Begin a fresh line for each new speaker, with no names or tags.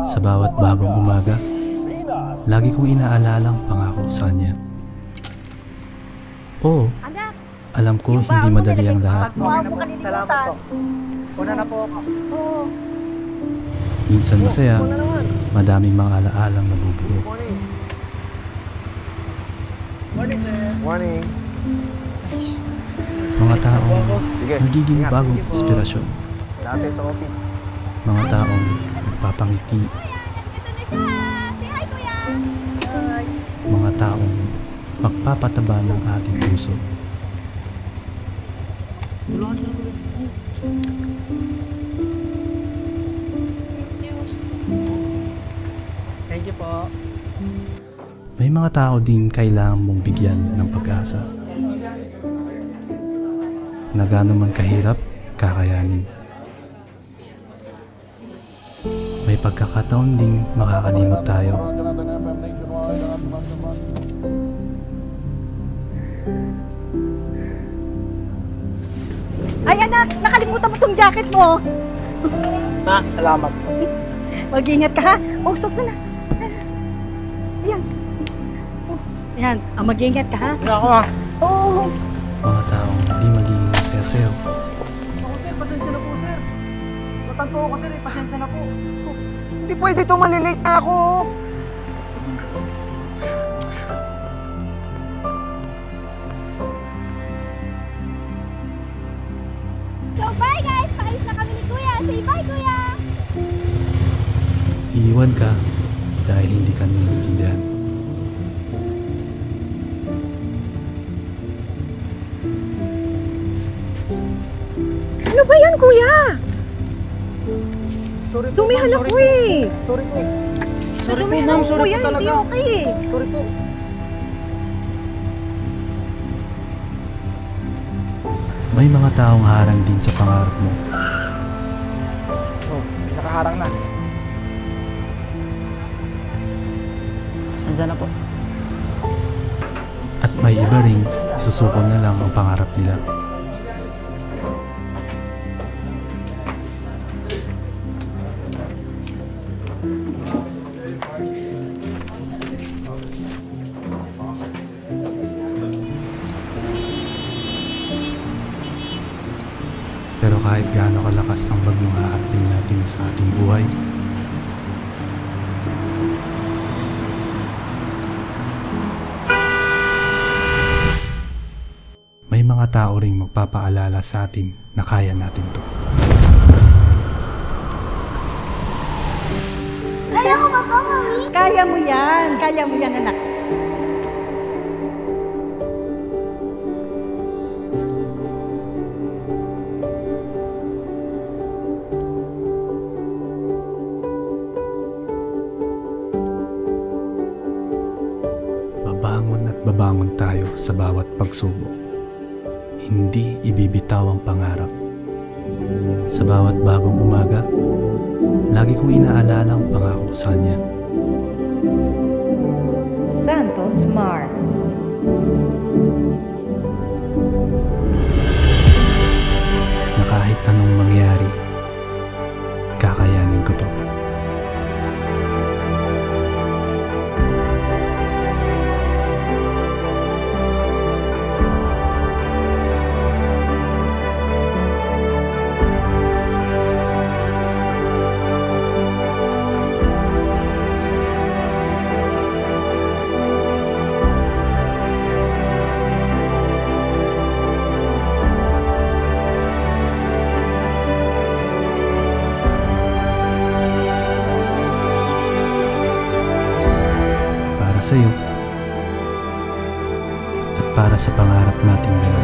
Sa bawat bagong umaga, lagi kong inaalala ang pangako sa kanya. Oo, alam ko hindi madali ang lahat.
Salamat po. Una na po ako.
Oo.
Minsan masaya, madaming mga alaalang nabubuo.
Morning, sir.
Morning.
Mga taong
Sige.
nagiging bagong inspirasyon.
Dati sa office.
Mga taong nagpapangiti. Mga taong magpapataba ng ating puso.
Thank you po.
May mga tao din kailangan mong bigyan ng pag-asa. Na gaano man kahirap, kakayanin. May pagkakataon ding makakalimot tayo.
Ay anak, nakalimutan mo tong jacket mo.
Ma, salamat po.
Mag-ingat ka ha. Oh, suot na na. Ayan. Oh, ayan. Mag-ingat ka ha.
Una ako ah.
Oo.
Mga taong hindi magiging masaya sa'yo.
Ako sir, pasensya na po sir. Matanto ako sir, pasensya na po. Hindi pwede ito, malilate na ako.
So bye guys! Paalis na kami ni Kuya! Say bye Kuya!
Iiwan ka dahil hindi ka naiintindihan.
Ano ba yan, kuya?
Sorry po,
Dumihan
ma'am,
ako eh.
Sorry po. Sorry po,
Dumihan
ma'am.
ako,
Sorry
kuya.
po talaga.
Hindi okay eh.
Sorry po.
May mga taong harang din sa pangarap mo.
Oh, nakaharang na. Pasensya na po.
At may iba ring isusuko na lang ang pangarap nila. Pero kahit gaano kalakas ang bagyong haharapin natin sa ating buhay, may mga tao ring magpapaalala sa atin na kaya natin to.
Kaya ko ba po, Mami?
Kaya mo yan. Kaya mo yan, anak.
Babangon at babangon tayo sa bawat pagsubok. Hindi ibibitaw ang pangarap. Sa bawat bagong umaga, lagi kong inaalala ang pangako sa kanya.
Santos Mar.
Na kahit anong mangyari, kakayanin ko to. Para sa'yo at para sa pangarap nating dalawa.